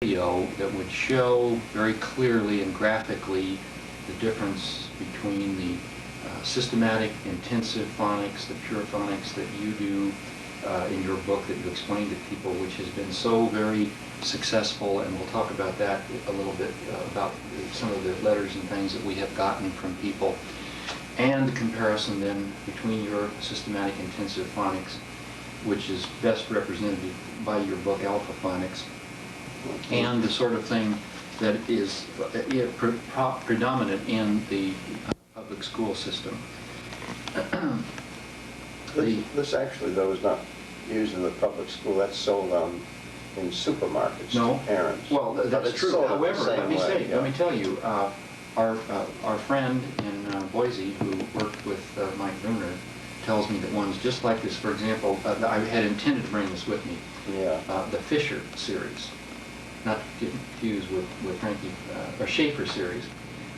video that would show very clearly and graphically the difference between the systematic intensive phonics, the pure phonics that you do in your book that you explain to people, which has been so very successful, and we'll talk about that a little bit, about some of the letters and things that we have gotten from people, and the comparison then between your systematic intensive phonics, which is best represented by your book Alpha Phonics, and the sort of thing that is predominant in the public school system. This actually, though, is not used in the public school. That's sold in supermarkets to parents. Well, that's true. However, let me tell you, our friend in Boise who worked with Mike Bruner tells me that ones just like this, for example, I had intended to bring this with me, the Fisher series, not to get confused with Frankie, or Schaefer series,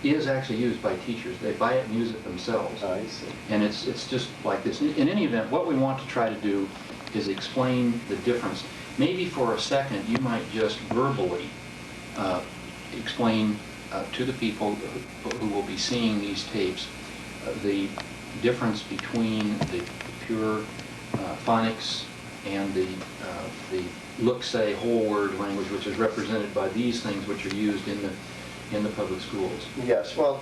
is actually used by teachers. They buy it and use it themselves. I see. And it's just like this. In any event, what we want to try to do is explain the difference. Maybe for a second you might just verbally explain to the people who will be seeing these tapes the difference between the pure phonics and the look-say whole word language, which is represented by these things which are used in the public schools. Yes, well,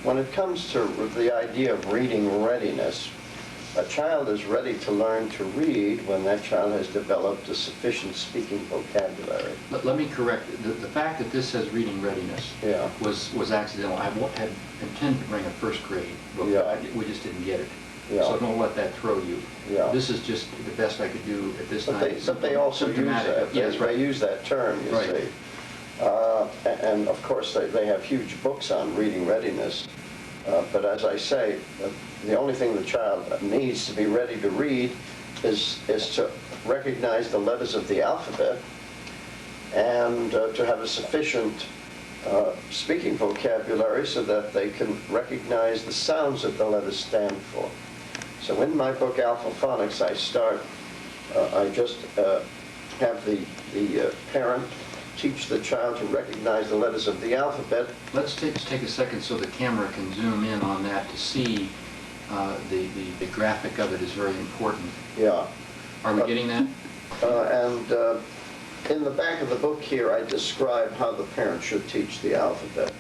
when it comes to the idea of reading readiness, a child is ready to learn to read when that child has developed a sufficient speaking vocabulary. Let me correct the fact that this says reading readiness was accidental. I had intended to bring a first grade book. We just didn't get it. So don't let that throw you. This is just the best I could do at this time. But they also use that. Yes, right. They use that term, you see. And of course they have huge books on reading readiness. But as I say, the only thing the child needs to be ready to read is to recognize the letters of the alphabet and to have a sufficient speaking vocabulary so that they can recognize the sounds that the letters stand for. So in my book Alpha Phonics, I just have the parent teach the child to recognize the letters of the alphabet. Let's take a second so the camera can zoom in on that to see the graphic of it is very important. Yeah. Are we getting that? And in the back of the book here, I describe how the parent should teach the alphabet.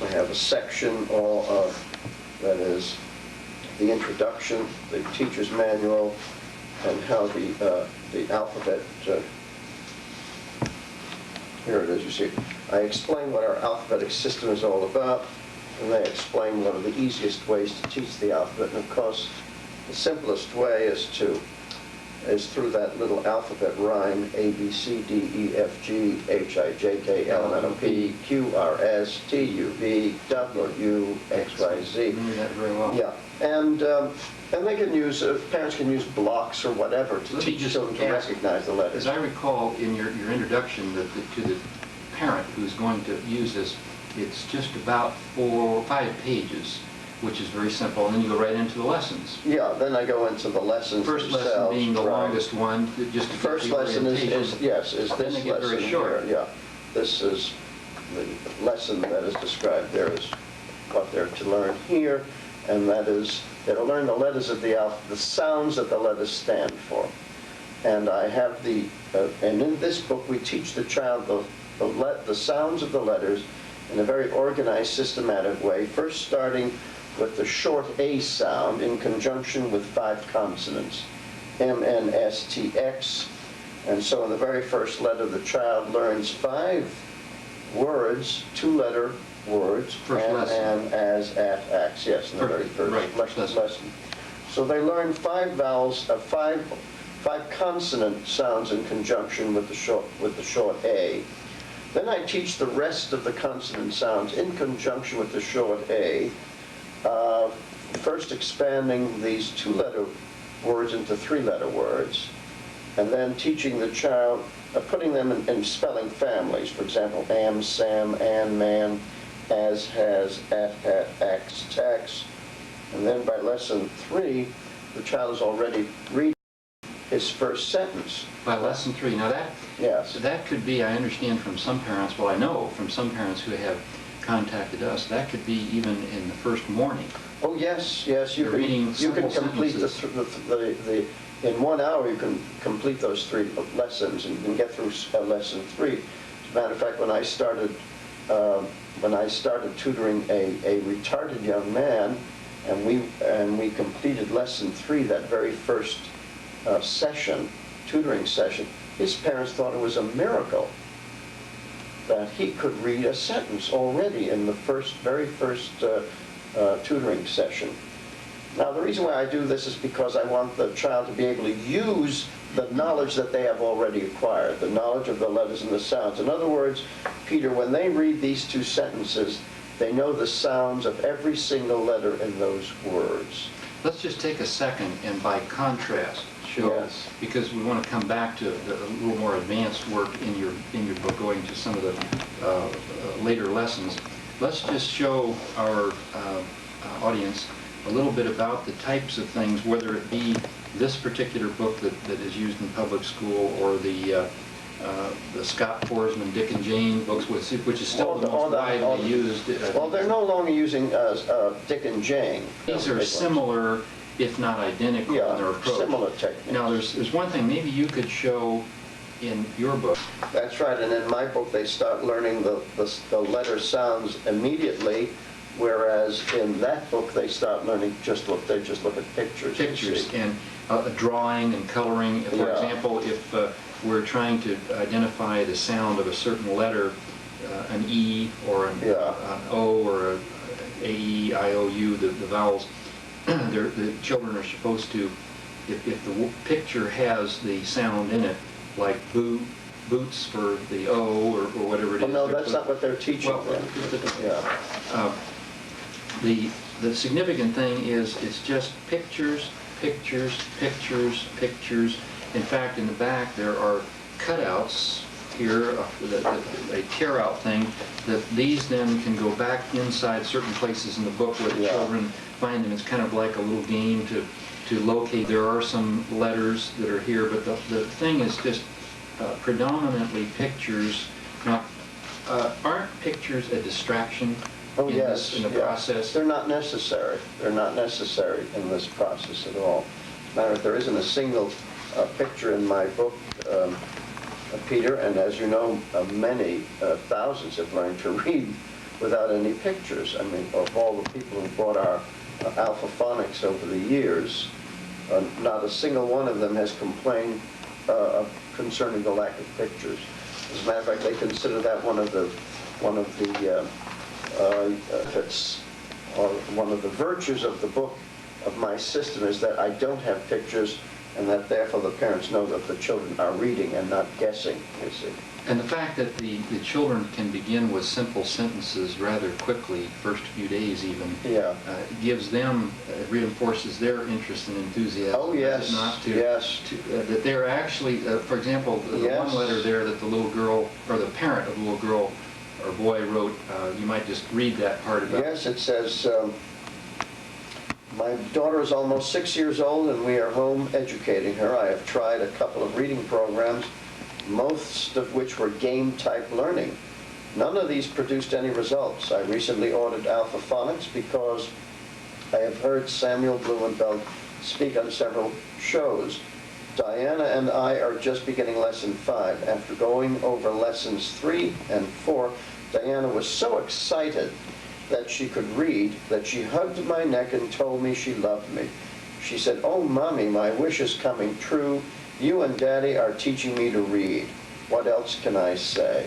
I have a section that is the introduction, the teacher's manual, and how the alphabet, here it is, you see. I explain what our alphabetic system is all about, and they explain what are the easiest ways to teach the alphabet. And of course, the simplest way is through that little alphabet rhyme: A, B, C, D, E, F, G, H, I, J, K, L, M, N, O, P, Q, R, S, T, U, V, W, X, Y, Z. Remember that very well. Yeah, and they can use, parents can use blocks or whatever to teach children to recognize the letters. As I recall in your introduction to the parent who's going to use this, it's just about 4 or 5 pages, which is very simple, and then you go right into the lessons. Yeah, then I go into the lessons First themselves. lesson being the longest one, just to first lesson is this then they get lesson very short. here. Yeah, this is the lesson that is described there is what they're to learn here, and that is they're to learn the letters of the alphabet, the sounds that the letters stand for. And I have and in this book we teach the child the sounds of the letters in a very organized, systematic way, first starting with the short A sound in conjunction with 5 consonants, M, N, S, T, X. And so in the very first letter, the child learns 5 words, 2-letter words, and, as, at, ax, yes, in the very first lesson. So they learn 5 vowels, 5 consonant sounds in conjunction with the short A. Then I teach the rest of the consonant sounds in conjunction with the short A, first expanding these 2-letter words into 3-letter words, and then teaching the child, putting them in spelling families. For example, am, sam, an, man, as, has, at, ax, tax. And then by lesson 3, the child is already reading his first sentence. By lesson 3. Now Yes. that could be, I understand from some parents, well I know from some parents who have contacted us, that could be even in the first morning. Oh, yes, yes, you They're reading can complete sentences. in 1 hour you can complete those 3 lessons, and you can get through lesson 3. As a matter of fact, when I started tutoring a retarded young man, and we completed lesson 3 that very first tutoring session, his parents thought it was a miracle that he could read a sentence already in the very first tutoring session. Now, the reason why I do this is because I want the child to be able to use the knowledge that they have already acquired, the knowledge of the letters and the sounds. In other words, Peter, when they read these 2 sentences, they know the sounds of every single letter in those words. Let's just take a second and by contrast show, Yes. because we want to come back to a little more advanced work in your book, going to some of the later lessons. Let's just show our audience a little bit about the types of things, whether it be this particular book that is used in public school, or the Scott Forsman, Dick and Jane books, which is still the most widely used. Well, they're no longer using Dick and Jane. These are similar, if not identical, in their approach. Similar techniques. Now, there's one thing maybe you could show in your book. That's right, and in my book they start learning the letter sounds immediately, whereas in that book they start learning they just look at pictures. Pictures and drawing and coloring. For example, if we're trying to identify the sound of a certain letter, an E or an O or a E, I, O, U, the vowels, the children are supposed to, if the picture has the sound in it, like boots for the O or whatever it is. No, that's not what they're teaching them. The significant thing is it's just pictures, pictures, pictures, pictures. In fact, in the back there are cutouts here, a tear-out thing, that these then can go back inside certain places in the book where the children find them. It's kind of like a little game to locate. There are some letters that are here, but the thing is just predominantly pictures. Now, aren't pictures a distraction? Oh, yes. In the process? They're not necessary. They're not necessary in this process at all. As a matter of fact, there isn't a single picture in my book, Peter, and as you know, many thousands have learned to read without any pictures. I mean, of all the people who bought our Alpha Phonics over the years, not a single one of them has complained concerning the lack of pictures. As a matter of fact, they consider that one of the benefits, or one of the virtues of the book, of my system, is that I don't have pictures, and that therefore the parents know that the children are reading and not guessing, you see. And the fact that the children can begin with simple sentences rather quickly, first few days even, gives them, reinforces their interest and enthusiasm. Oh, yes, that they're actually, for example, the one letter there that the little girl, or the parent of the little girl or boy wrote, you might just read that part about. Yes, it says, my daughter is almost 6 years old and we are home educating her. I have tried a couple of reading programs, most of which were game-type learning. None of these produced any results. I recently ordered Alpha Phonics because I have heard Samuel Blumenfeld speak on several shows. Diana and I are just beginning lesson 5. After going over lessons 3 and 4, Diana was so excited that she could read that she hugged my neck and told me she loved me. She said, "Oh, Mommy, my wish is coming true. You and Daddy are teaching me to read. What else can I say?"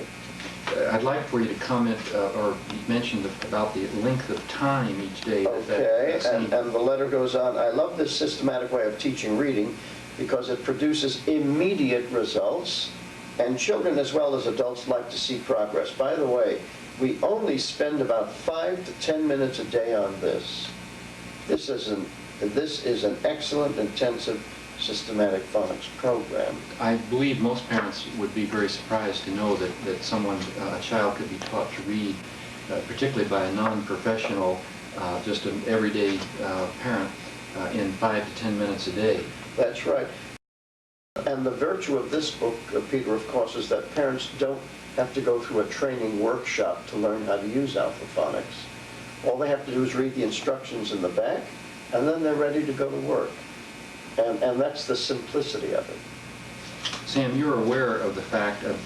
I'd like for you to comment or mention about the length of time each day. Okay, and the letter goes on, "I love this systematic way of teaching reading because it produces immediate results, and children as well as adults like to see progress." By the way, we only spend about 5 to 10 minutes a day on this. This is an excellent, intensive, systematic phonics program. I believe most parents would be very surprised to know that a child could be taught to read, particularly by a non-professional, just an everyday parent, in 5 to 10 minutes a day. That's right. And the virtue of this book, Peter, of course, is that parents don't have to go through a training workshop to learn how to use alphaphonics. All they have to do is read the instructions in the back, and then they're ready to go to work. And that's the simplicity of it. Sam, you're aware of the fact of,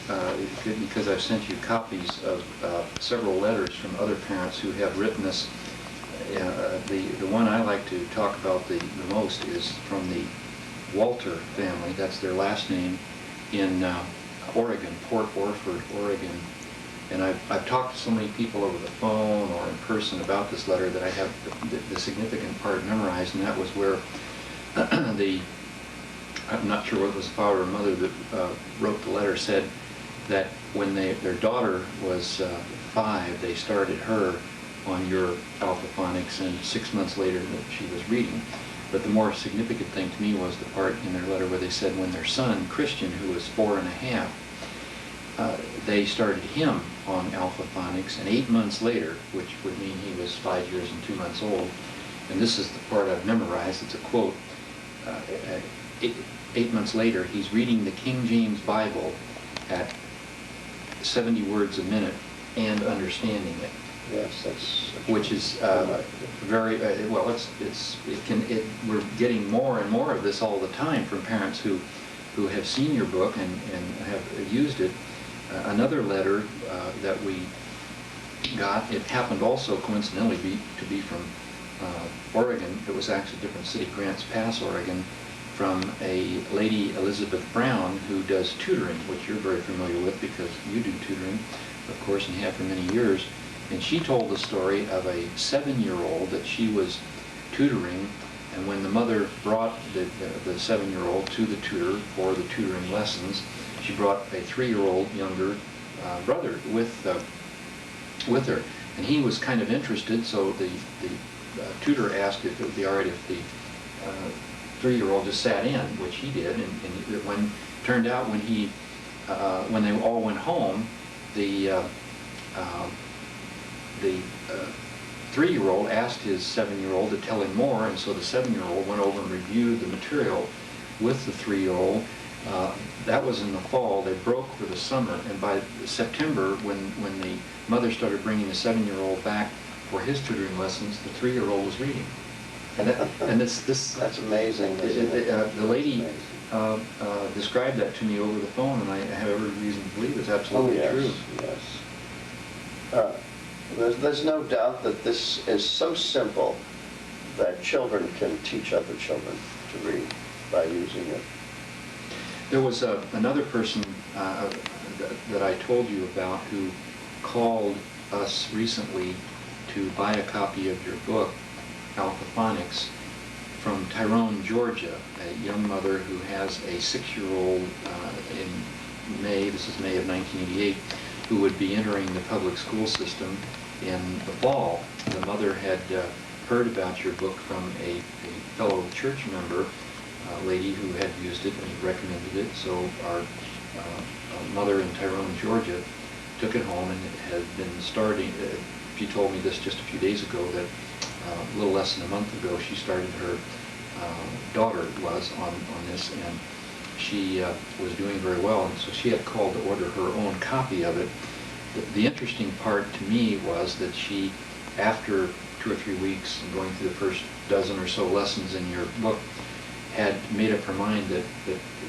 because I've sent you copies of several letters from other parents who have written us. The one I like to talk about the most is from the Walter family, that's their last name, in Oregon, Port Orford, Oregon. And I've talked to so many people over the phone or in person about this letter that I have the significant part memorized, and that was where I'm not sure whether it was the father or mother that wrote the letter, said that when their daughter was 5, they started her on your alphaphonics, and 6 months later that she was reading. But the more significant thing to me was the part in their letter where they said when their son, Christian, who was 4.5, they started him on alphaphonics, and 8 months later, which would mean he was 5 years and 2 months old, and this is the part I've memorized, it's a quote, 8 months later, he's reading the King James Bible at 70 words a minute and understanding it. Yes, that's which is very well. We're getting more and more of this all the time from parents who have seen your book and have used it. Another letter that we got, it happened also coincidentally to be from Oregon. It was actually a different city, Grants Pass, Oregon, from a lady, Elizabeth Brown, who does tutoring, which you're very familiar with because you do tutoring, of course, and have for many years. And she told the story of a 7-year-old that she was tutoring, and when the mother brought the 7-year-old to the tutor for the tutoring lessons, she brought a 3-year-old younger brother with her. And he was kind of interested, so the tutor asked if it would be all right if the 3-year-old just sat in, which he did, and when turned out when they all went home, the 3-year-old asked his 7-year-old to tell him more, and so the 7-year-old went over and reviewed the material with the 3-year-old. That was in the fall. They broke for the summer, and by September, when the mother started bringing the 7-year-old back for his tutoring lessons, the 3-year-old was reading. And this that's amazing. The lady described that to me over the phone, and I have every reason to believe it's absolutely true. Yes. There's no doubt that this is so simple that children can teach other children to read by using it. There was another person that I told you about who called us recently to buy a copy of your book, Alphaphonics, from Tyrone, Georgia, a young mother who has a 6-year-old in May, this is May of 1988, who would be entering the public school system in the fall. The mother had heard about your book from a fellow church member, a lady who had used it and recommended it, so our mother in Tyrone, Georgia, took it home, and it had been starting. She told me this just a few days ago, that a little less than a month ago she started, her daughter was on this, and she was doing very well, and so she had called to order her own copy of it. The interesting part to me was that she, after 2 or 3 weeks and going through the first dozen or so lessons in your book, had made up her mind that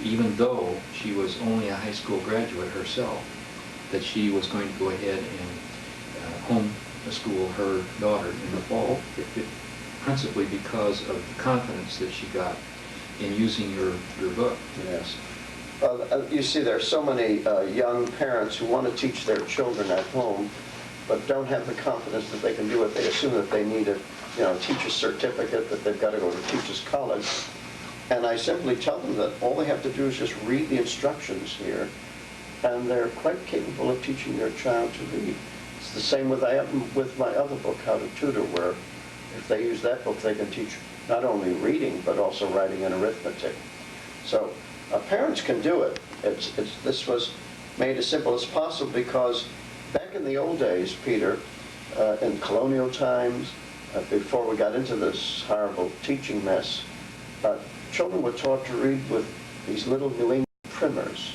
even though she was only a high school graduate herself, that she was going to go ahead and homeschool her daughter in the fall, principally because of the confidence that she got in using your book. Yes. You see, there are so many young parents who want to teach their children at home, but don't have the confidence that they can do it. They assume that they need a teacher's certificate, that they've got to go to teacher's college. And I simply tell them that all they have to do is just read the instructions here, and they're quite capable of teaching their child to read. It's the same with my other book, How to Tutor, where if they use that book, they can teach not only reading, but also writing and arithmetic. So parents can do it. This was made as simple as possible because back in the old days, Peter, in colonial times, before we got into this horrible teaching mess, children were taught to read with these little New England primers.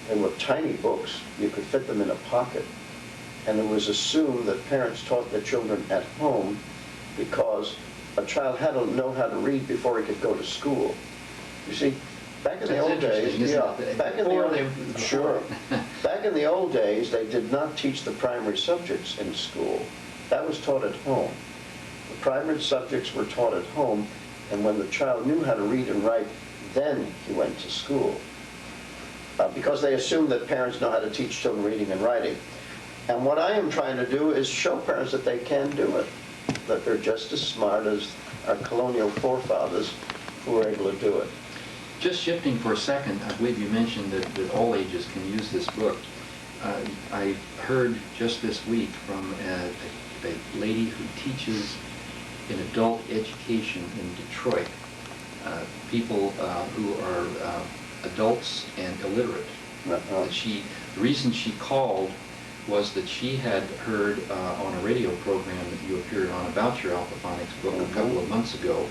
They were tiny books. You could fit them in a pocket. And it was assumed that parents taught their children at home because a child had to know how to read before he could go to school. You see, back in the old days, back in the old days, they did not teach the primary subjects in school. That was taught at home. The primary subjects were taught at home, and when the child knew how to read and write, then he went to school. Because they assumed that parents know how to teach children reading and writing. And what I am trying to do is show parents that they can do it, that they're just as smart as our colonial forefathers who were able to do it. Just shifting for a second, I believe you mentioned that all ages can use this book. I heard just this week from a lady who teaches in adult education in Detroit, people who are adults and illiterate. The reason she called was that she had heard on a radio program that you appeared on about your Alphaphonics book a couple of months ago,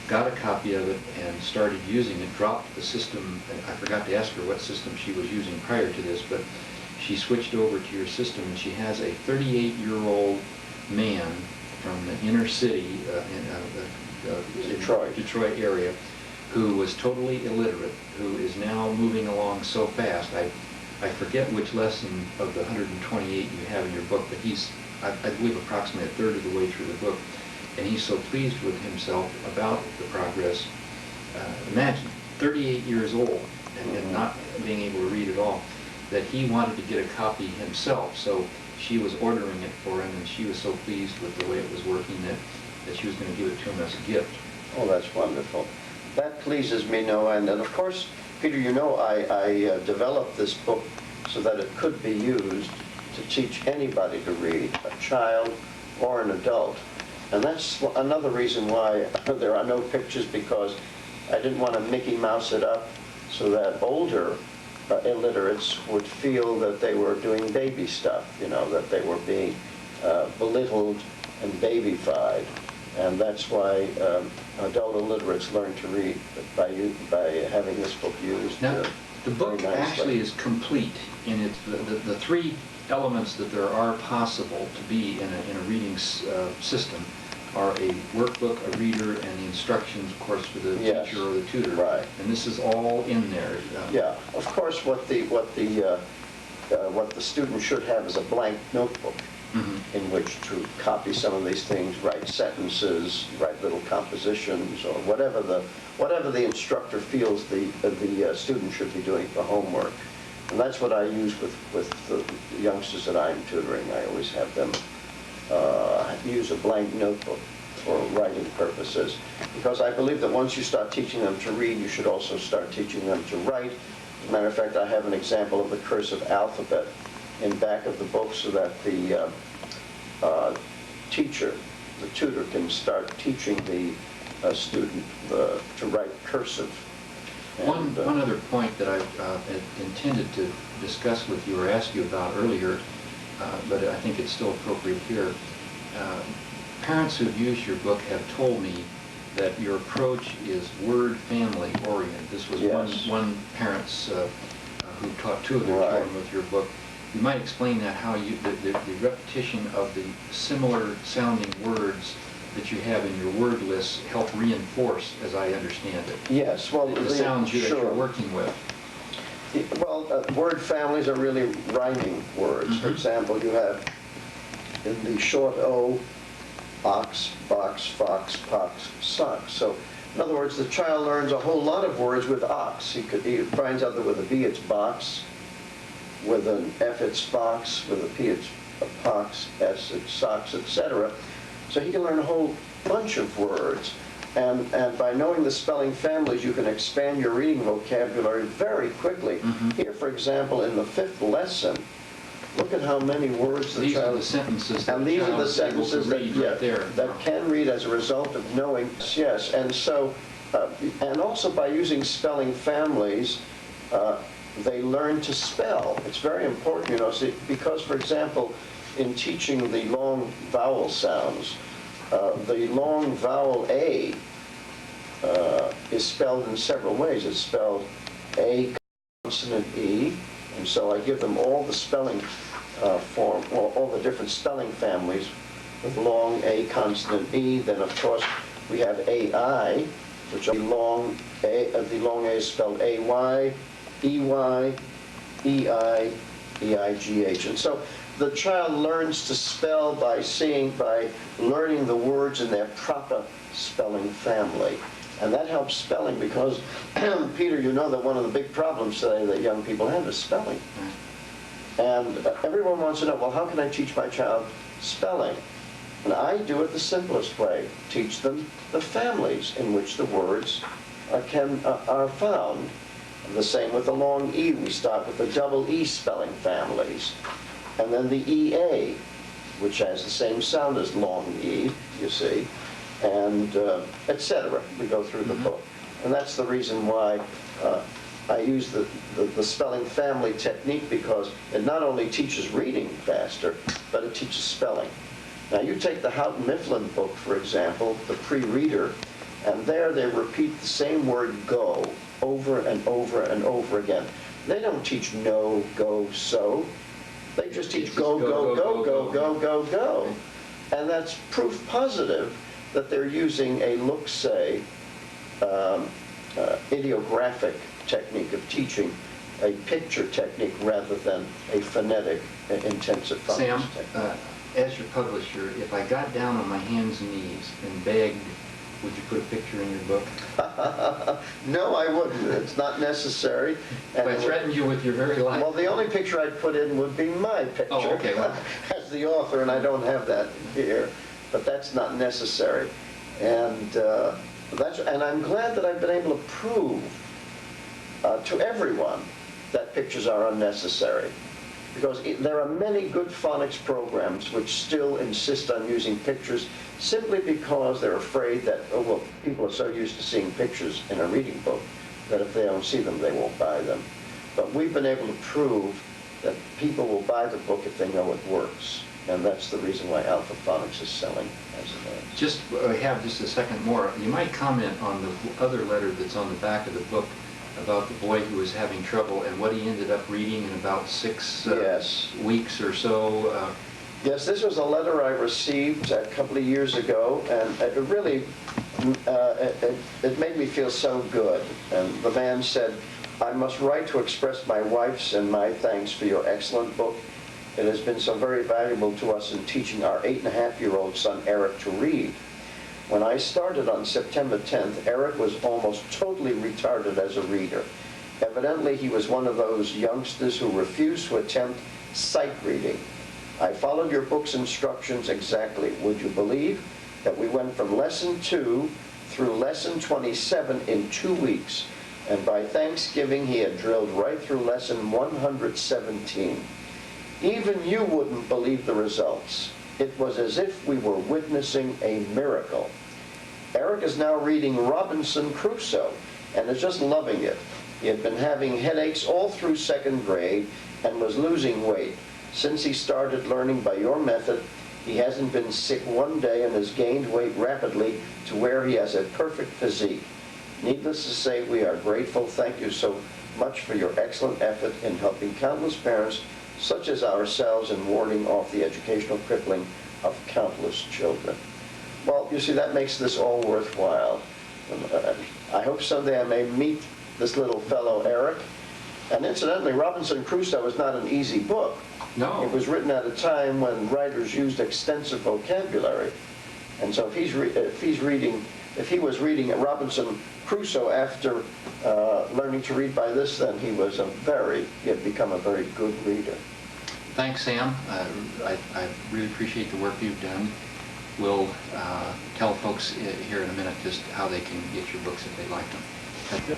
got a copy of it and started using it, dropped the system, and I forgot to ask her what system she was using prior to this, but she switched over to your system, and she has a 38-year-old man from the inner city in Detroit area who was totally illiterate, who is now moving along so fast. I forget which lesson of the 128 you have in your book, but he's, I believe, approximately a third of the way through the book, and he's so pleased with himself about the progress. Imagine, 38 years old and not being able to read at all, that he wanted to get a copy himself. So she was ordering it for him, and she was so pleased with the way it was working that she was going to give it to him as a gift. Oh, that's wonderful. That pleases me no end. And of course, Peter, you know, I developed this book so that it could be used to teach anybody to read, a child or an adult. And that's another reason why there are no pictures, because I didn't want to Mickey Mouse it up so that older illiterates would feel that they were doing baby stuff, you know, that they were being belittled and babyfied. And that's why adult illiterates learn to read by having this book used. Now, the book actually is complete in its the three elements that there are possible to be in a reading system are a workbook, a reader, and the instructions, of course, for the teacher or the tutor. Right. And this is all in there. Yeah. Of course, what the student should have is a blank notebook. Mm-hmm. In which to copy some of these things, write sentences, write little compositions, or whatever the instructor feels the student should be doing for homework. And that's what I use with the youngsters that I'm tutoring. I always have them use a blank notebook for writing purposes, because I believe that once you start teaching them to read, you should also start teaching them to write. As a matter of fact, I have an example of the cursive alphabet in back of the book so that the teacher, the tutor, can start teaching the student to write cursive. And, one other point that I had intended to discuss with you or ask you about earlier, but I think it's still appropriate here. Parents who've used your book have told me that your approach is word family oriented. This was one parent's who taught two of their children with your book. You might explain that, how the repetition of the similar sounding words that you have in your word list help reinforce, as I understand it. Yes, well, the sounds that you're working with. Well, word families are really rhyming words. Mm-hmm. For example, you have in the short O, ox, box, fox, pox, sock. So, in other words, the child learns a whole lot of words with ox. He finds out that with a B it's box, with an F it's fox, with a P it's pox, S it's socks, etc. So he can learn a whole bunch of words. And by knowing the spelling families, you can expand your reading vocabulary very quickly. Mm-hmm. Here, for example, in the 5th lesson, look at how many words the child... These are the sentences and these are the sentences that can read as a result of knowing. Yes, and so, and also by using spelling families, they learn to spell. It's very important, you know, because, for example, in teaching the long vowel sounds, the long vowel A is spelled in several ways. It's spelled A consonant E, and so I give them all the spelling form, all the different spelling families with long A consonant E. Then of course we have AI, which the long A is spelled AY, EY, EI, EIGH. And so the child learns to spell by learning the words in their proper spelling family. And that helps spelling because, Peter, you know that one of the big problems today that young people have is spelling. And everyone wants to know, well, how can I teach my child spelling? And I do it the simplest way. Teach them the families in which the words are found. The same with the long E. We start with the double E spelling families. And then the EA, which has the same sound as long E, you see, and etc. We go through the book. And that's the reason why I use the spelling family technique, because it not only teaches reading faster, but it teaches spelling. Now you take the Houghton Mifflin book, for example, the pre-reader, and there they repeat the same word go over and over and over again. They don't teach no, go, so. They just teach go, go, go, go, go, go, go. And that's proof positive that they're using a look-say ideographic technique of teaching, a picture technique rather than a phonetic intensive phonics technique. As your publisher, if I got down on my hands and knees and begged, would you put a picture in your book? No, I wouldn't. It's not necessary. If I threatened you with your very life. Well, the only picture I'd put in would be my picture. Oh, okay. Well, as the author, and I don't have that here, but that's not necessary. And and I'm glad that I've been able to prove to everyone that pictures are unnecessary. Because there are many good phonics programs which still insist on using pictures simply because they're afraid that, oh, well, people are so used to seeing pictures in a reading book that if they don't see them, they won't buy them. But we've been able to prove that people will buy the book if they know it works. And that's the reason why Alpha Phonics is selling as it is. Have just a second more. You might comment on the other letter that's on the back of the book about the boy who was having trouble and what he ended up reading in about 6 weeks or so. Yes, this was a letter I received a couple of years ago, and it really, it made me feel so good. And the man said, I must write to express my wife's and my thanks for your excellent book. It has been so very valuable to us in teaching our 8.5-year-old son Eric to read. When I started on September 10th, Eric was almost totally retarded as a reader. Evidently, he was one of those youngsters who refused to attempt sight reading. I followed your book's instructions exactly. Would you believe that we went from lesson 2 through lesson 27 in 2 weeks, and by Thanksgiving he had drilled right through lesson 117. Even you wouldn't believe the results. It was as if we were witnessing a miracle. Eric is now reading Robinson Crusoe and is just loving it. He had been having headaches all through 2nd grade and was losing weight. Since he started learning by your method, he hasn't been sick one day and has gained weight rapidly to where he has a perfect physique. Needless to say, we are grateful. Thank you so much for your excellent effort in helping countless parents such as ourselves in warding off the educational crippling of countless children. Well, you see, that makes this all worthwhile. I hope someday I may meet this little fellow, Eric. And incidentally, Robinson Crusoe is not an easy book. No. It was written at a time when writers used extensive vocabulary. And so if he was reading Robinson Crusoe after learning to read by this, then he had become a very good reader. Thanks, Sam. I really appreciate the work you've done. We'll tell folks here in a minute just how they can get your books if they like them.